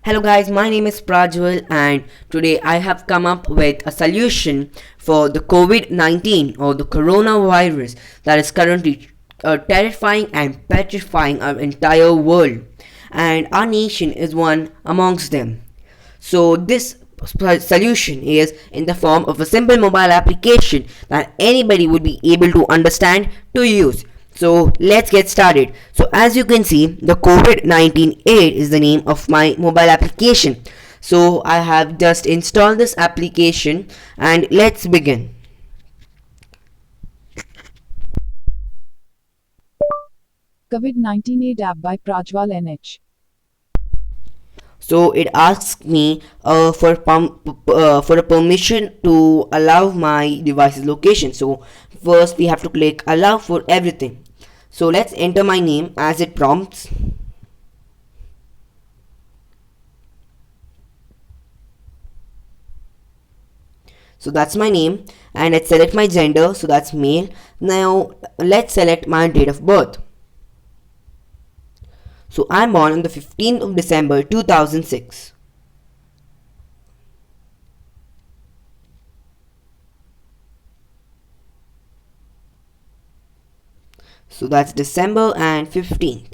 Hello guys, my name is Prajwal and today I have come up with a solution for the COVID-19 or the coronavirus that is currently terrifying and petrifying our entire world, and our nation is one amongst them. So this solution is in the form of a simple mobile application that anybody would be able to understand to use. So let's get started. So as you can see, the COVID-19 aid is the name of my mobile application. So I have just installed this application and let's begin. COVID-19 Aid app by Prajwal NH. So it asks me for a permission to allow my device's location. So first we have to click allow for everything. So let's enter my name as it prompts. So that's my name, and let's select my gender, so that's male. Now let's select my date of birth. So I'm born on the 15th of December 2006. So that's December and 15th.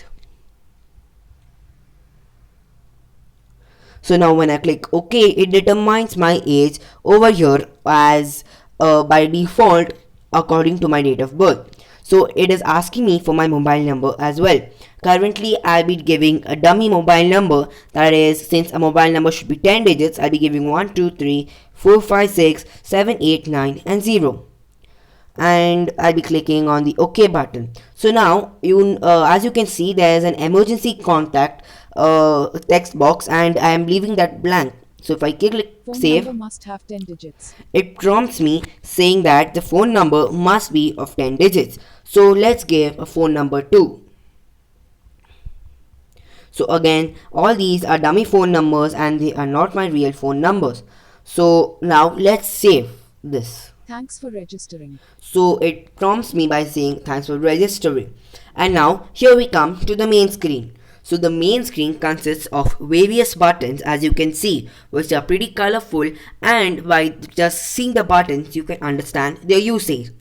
So now when I click OK, it determines my age over here as by default according to my date of birth. So it is asking me for my mobile number as well. Currently I'll be giving a dummy mobile number, that is, since a mobile number should be 10 digits, I'll be giving 1 2 3 4 5 6 7 8 9 and 0, and I'll be clicking on the OK button. So now as you can see, there is an emergency contact text box and I am leaving that blank. So if I click Phone save, number must have 10 digits. it prompts me saying that the phone number must be of 10 digits. So let's give a phone number too. So again, all these are dummy phone numbers and they are not my real phone numbers. So now let's save this. Thanks for registering. So it prompts me by saying thanks for registering. And now here we come to the main screen. So the main screen consists of various buttons, as you can see, which are pretty colorful, and by just seeing the buttons you can understand their usage.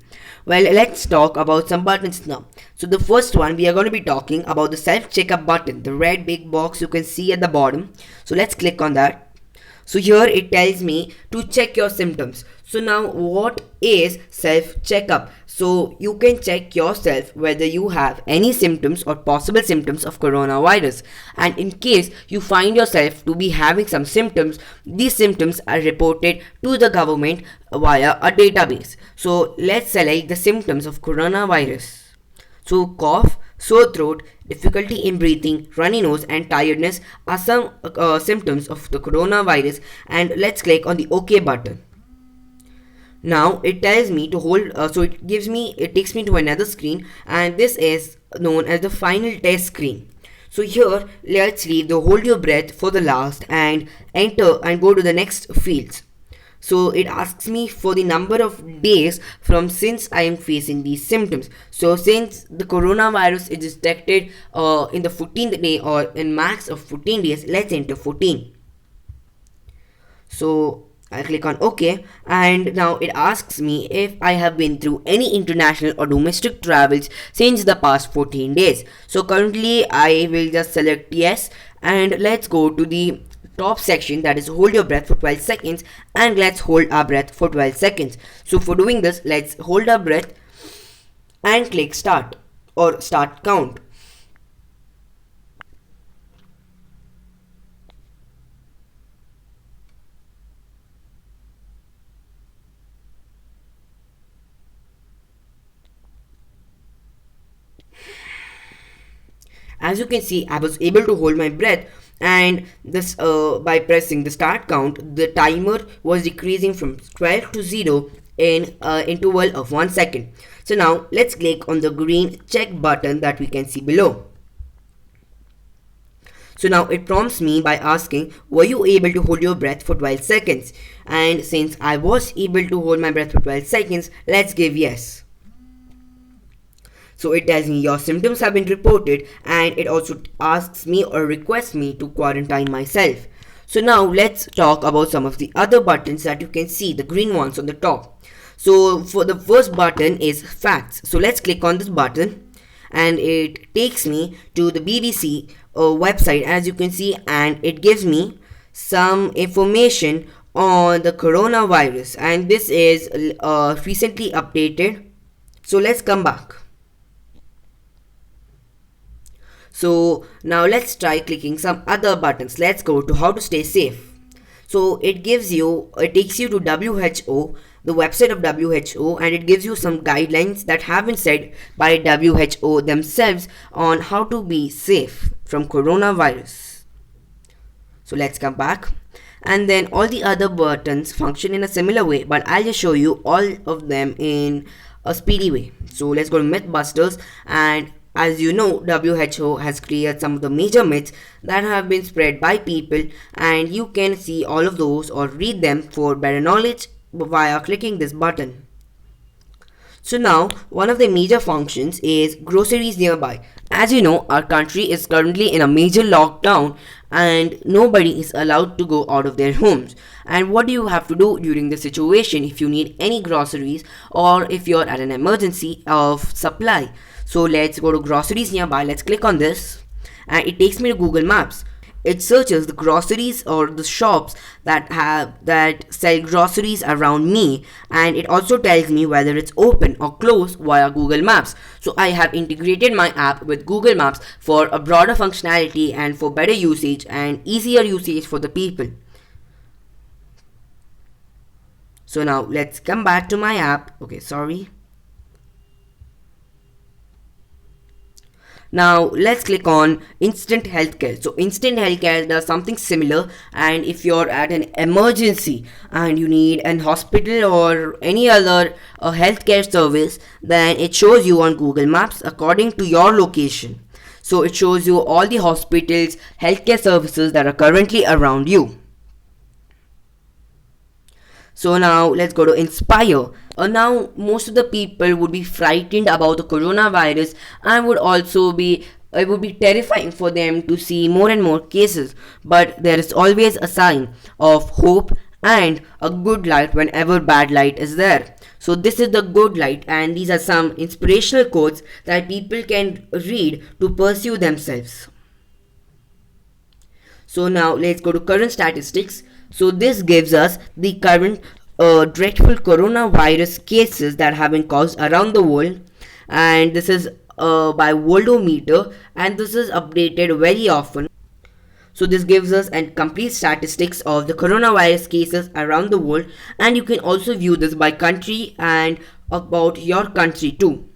Well, let's talk about some buttons now. So the first one, we are going to be talking about the self checkup button, the red big box you can see at the bottom. So let's click on that. So here it tells me to check your symptoms. So now what is self checkup? So you can check yourself whether you have any symptoms or possible symptoms of coronavirus, and in case you find yourself to be having some symptoms, these symptoms are reported to the government via a database. So let's select the symptoms of coronavirus. So cough, sore throat, difficulty in breathing, runny nose and tiredness are some symptoms of the coronavirus, and let's click on the OK button. Now it tells me to hold, it takes me to another screen, and this is known as the final test screen. So here let's leave the hold your breath for the last and enter and go to the next fields. So it asks me for the number of days from since I am facing these symptoms. So since the coronavirus is detected in the 14th day or in max of 14 days, let's enter 14. So I click on OK, and now it asks me if I have been through any international or domestic travels since the past 14 days. So currently I will just select yes, and let's go to the top section, that is hold your breath for 12 seconds, and let's hold our breath for 12 seconds. So for doing this, let's hold our breath and click start or start count. As you can see, I was able to hold my breath, and this by pressing the start count, the timer was decreasing from 12 to 0 in interval of 1 second. So now let's click on the green check button that we can see below. So now it prompts me by asking, were you able to hold your breath for 12 seconds? And since I was able to hold my breath for 12 seconds, let's give yes. So it tells me your symptoms have been reported, and it also asks me or requests me to quarantine myself. So now let's talk about some of the other buttons that you can see, the green ones on the top. So for the first button is facts. So let's click on this button and it takes me to the BBC website, as you can see, and it gives me some information on the coronavirus, and this is recently updated. So let's come back. So now let's try clicking some other buttons. Let's go to how to stay safe. So it takes you to WHO, the website of WHO, and it gives you some guidelines that have been said by WHO themselves on how to be safe from coronavirus. So let's come back. And then all the other buttons function in a similar way, but I'll just show you all of them in a speedy way. So let's go to Mythbusters, and as you know, WHO has cleared some of the major myths that have been spread by people, and you can see all of those or read them for better knowledge via clicking this button. So now, one of the major functions is groceries nearby. As you know, our country is currently in a major lockdown and nobody is allowed to go out of their homes. And what do you have to do during this situation if you need any groceries or if you're at an emergency of supply? So let's go to groceries nearby. Let's click on this and it takes me to Google Maps. It searches the groceries or the shops that sell groceries around me, and it also tells me whether it's open or closed via Google Maps. So I have integrated my app with Google Maps for a broader functionality and for better usage and easier usage for the people. So now let's come back to my app. Okay, sorry. Now let's click on instant healthcare. So instant healthcare does something similar, and if you're at an emergency and you need an hospital or any other healthcare service, then it shows you on Google Maps according to your location. So it shows you all the hospitals, healthcare services that are currently around you. So now let's go to Inspire. Now most of the people would be frightened about the coronavirus and would also be it would be terrifying for them to see more and more cases. But there is always a sign of hope and a good light whenever bad light is there. So this is the good light, and these are some inspirational quotes that people can read to pursue themselves. So now let's go to current statistics. So this gives us the current dreadful coronavirus cases that have been caused around the world, and this is by Worldometer, and this is updated very often. So this gives us a complete statistics of the coronavirus cases around the world, and you can also view this by country and about your country too.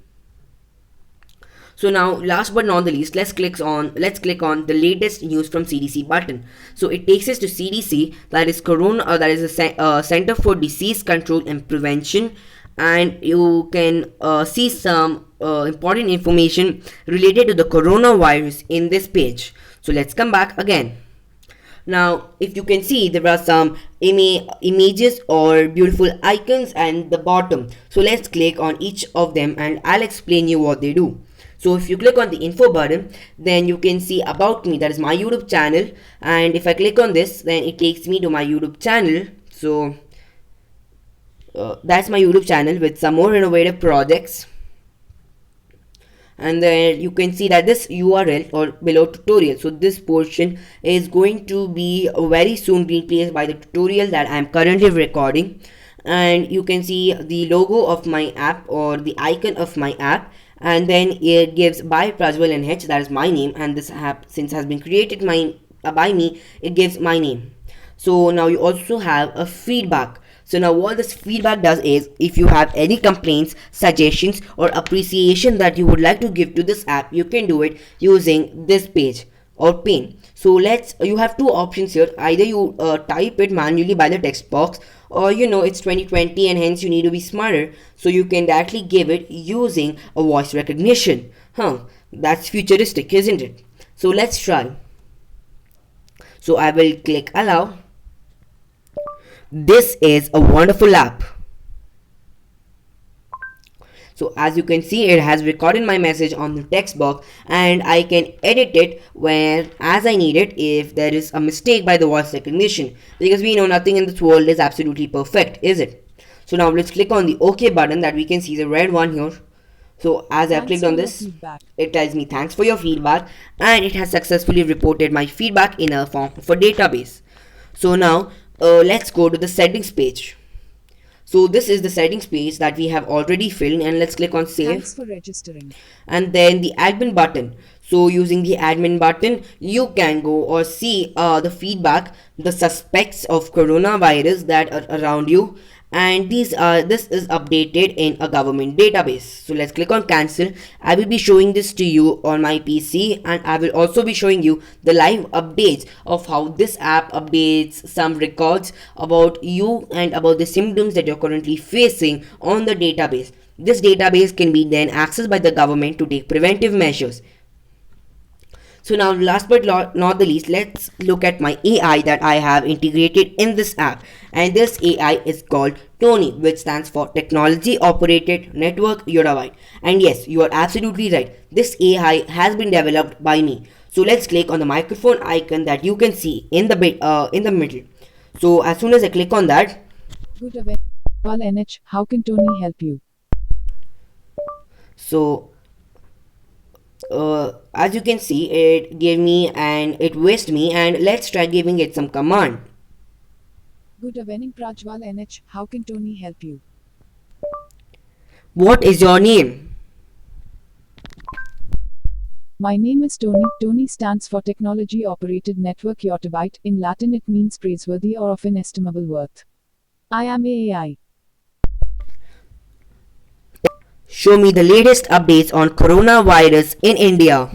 So now, last but not the least, let's click on the latest news from CDC button. So it takes us to CDC, that is that is a Center for Disease Control and Prevention, and you can see some important information related to the coronavirus in this page. So let's come back again. Now, if you can see, there are some images or beautiful icons at the bottom. So let's click on each of them and I'll explain you what they do. So if you click on the info button, then you can see about me, that is my YouTube channel, and if I click on this, then it takes me to my YouTube channel. So that's my YouTube channel with some more innovative projects. And then you can see that this URL or below tutorial, so this portion is going to be very soon replaced by the tutorial that I am currently recording. And you can see the logo of my app or the icon of my app, and then it gives by Prajwal NH, that is my name, and this app, since has been created by me, it gives my name. So now you also have a feedback. So now what this feedback does is, if you have any complaints, suggestions or appreciation that you would like to give to this app, you can do it using this page or pane. So you have two options here. Either you type it manually by the text box, or it's 2020 and hence you need to be smarter, so you can directly give it using a voice recognition. That's futuristic, isn't it? So let's try. So I will click allow. This is a wonderful app. So as you can see, it has recorded my message on the text box, and I can edit it where as I need it if there is a mistake by the voice recognition, because we know nothing in this world is absolutely perfect, is it? So now let's click on the OK button that we can see the red one here. So as I Thanks clicked for on your this, feedback. it tells me thanks for your feedback, and it has successfully reported my feedback in a form for database. So now let's go to the settings page. So this is the settings page that we have already filled, and let's click on save. Thanks for registering. And then the admin button. So using the admin button, you can go or see the feedback, the suspects of coronavirus that are around you, and this is updated in a government database. So let's click on cancel. I will be showing this to you on my PC, and I will also be showing you the live updates of how this app updates some records about you and about the symptoms that you're currently facing on the database. This database can be then accessed by the government to take preventive measures. So now last but not the least, let's look at my AI that I have integrated in this app, and this AI is called Tony, which stands for Technology Operated Network Unified. And yes, you are absolutely right, this AI has been developed by me. So let's click on the microphone icon that you can see in the middle. So as soon as I click on that, Good evening, Prajwal NH. How can Tony help you? so as you can see, it gave me and it whisked me, and let's try giving it some command. Good evening, Prajwal NH. How can Tony help you? What is your name? My name is Tony. Tony stands for Technology Operated Network Yottabyte. In Latin, it means praiseworthy or of inestimable worth. I am AI. Show me the latest updates on coronavirus in India.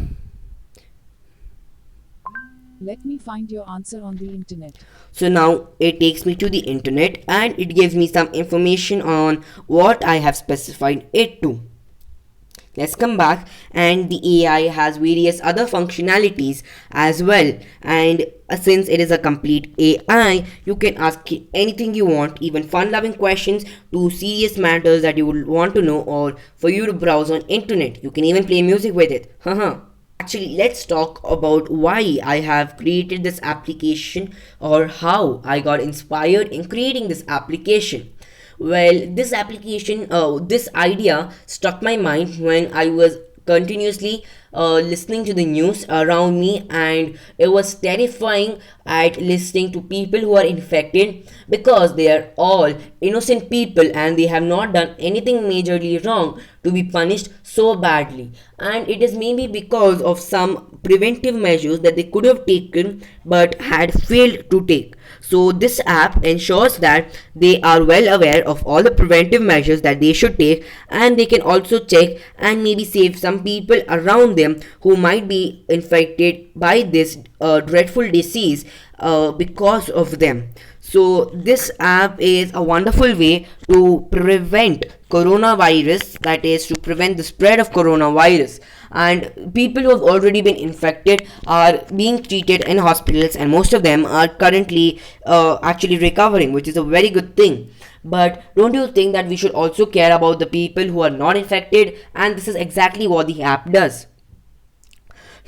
Let me find your answer on the internet. So now it takes me to the internet, and it gives me some information on what I have specified it to. Let's come back, and the AI has various other functionalities as well, and since it is a complete AI, you can ask it anything you want, even fun-loving questions to serious matters that you would want to know, or for you to browse on internet. You can even play music with it. Haha. Actually, let's talk about why I have created this application, or how I got inspired in creating this application. Well, this idea struck my mind when I was continuously listening to the news around me, and it was terrifying at listening to people who are infected, because they are all innocent people and they have not done anything majorly wrong to be punished so badly, and it is maybe because of some preventive measures that they could have taken but had failed to take. So this app ensures that they are well aware of all the preventive measures that they should take, and they can also check and maybe save some people around them who might be infected by this dreadful disease because of them. So this app is a wonderful way to prevent coronavirus, that is to prevent the spread of coronavirus, and people who have already been infected are being treated in hospitals, and most of them are currently actually recovering, which is a very good thing. But don't you think that we should also care about the people who are not infected? And this is exactly what the app does.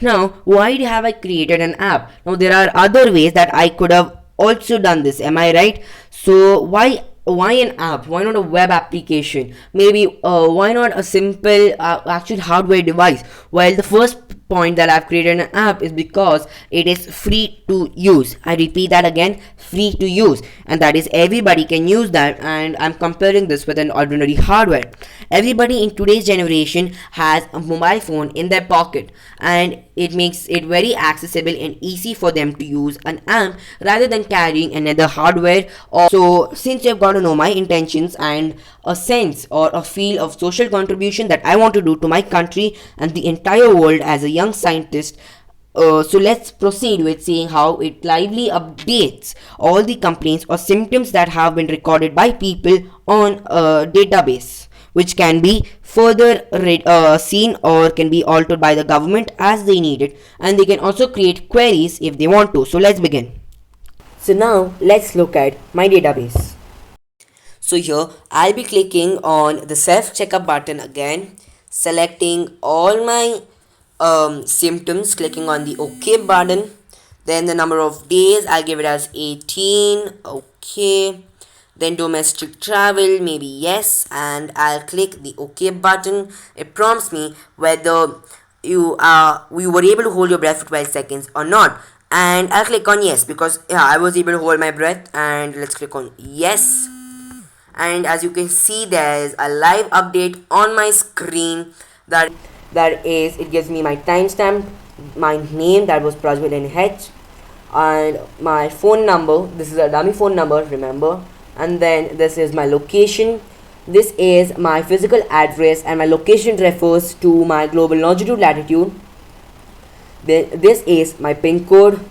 Now, why have I created an app? Now, there are other ways that I could have also done this. Am I right? So, why an app? Why not a web application? Maybe why not a simple actual hardware device? Well, the first point that I've created an app is because it is free to use. I repeat that again, free to use, and that is everybody can use that. And I'm comparing this with an ordinary hardware. Everybody in today's generation has a mobile phone in their pocket, and it makes it very accessible and easy for them to use an app rather than carrying another hardware. Or so, since you've got to know my intentions and a sense or a feel of social contribution that I want to do to my country and the entire world as a young scientist, so let's proceed with seeing how it lively updates all the complaints or symptoms that have been recorded by people on a database, which can be further seen or can be altered by the government as they need it, and they can also create queries if they want to. So let's begin. So now let's look at my database. So here I'll be clicking on the self checkup button again, selecting all my symptoms, clicking on the OK button. Then the number of days, I'll give it as 18. Okay. Then domestic travel, maybe yes, and I'll click the OK button. It prompts me whether you were able to hold your breath for 12 seconds or not. And I'll click on yes because yeah, I was able to hold my breath. And let's click on yes. And as you can see, there is a live update on my screen. That is, it gives me my timestamp, my name, that was Prajwal NH, and my phone number. This is a dummy phone number, remember. And then this is my location. This is my physical address, and my location refers to my global longitude latitude. Then this is my pin code.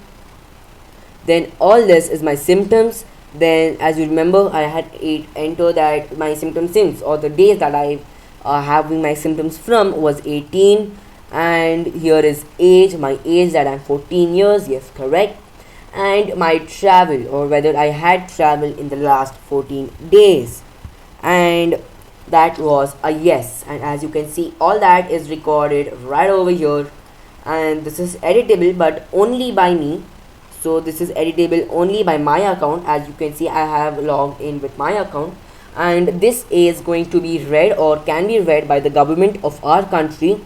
Then all this is my symptoms. Then as you remember, I had enter that my symptoms since, or the days that I having my symptoms from was 18. And here is age, my age, that I'm 14 years, yes, correct. And my travel, or whether I had travel in the last 14 days, and that was a yes. And as you can see, all that is recorded right over here. And this is editable but only by me. So this is editable only by my account. As you can see, I have logged in with my account, and this is going to be read or can be read by the government of our country.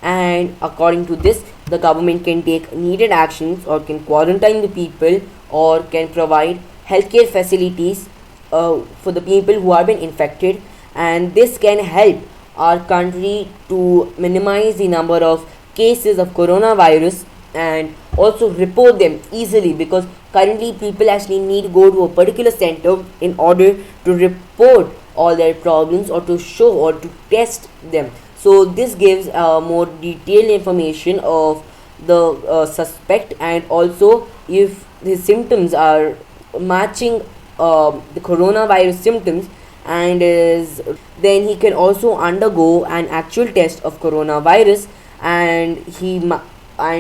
And according to this, the government can take needed actions, or can quarantine the people, or can provide healthcare facilities for the people who have been infected. And this can help our country to minimize the number of cases of coronavirus, and also report them easily, because currently people actually need to go to a particular center in order to report all their problems, or to show or to test them. So this gives more detailed information of the suspect, and also if his symptoms are matching the coronavirus symptoms, and is then he can also undergo an actual test of coronavirus. And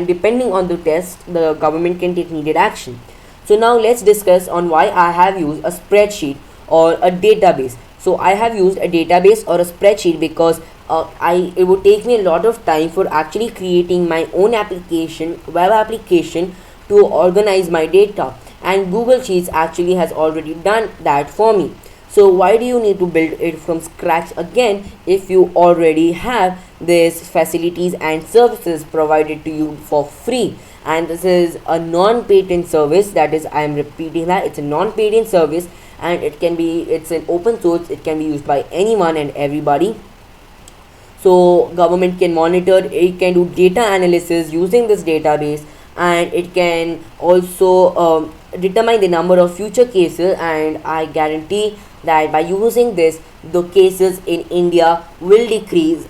depending on the test, the government can take needed action. So now let's discuss on why I have used a spreadsheet or a database. So I have used a database or a spreadsheet because it would take me a lot of time for actually creating my own web application, to organize my data, and Google Sheets actually has already done that for me. So why do you need to build it from scratch again if you already have these facilities and services provided to you for free? And this is a non-patent service. That is, I am repeating that, it's a non-patent service, and it's an open source. It can be used by anyone and everybody. So government can monitor, it can do data analysis using this database, and it can also determine the number of future cases. And I guarantee that by using this, the cases in India will decrease,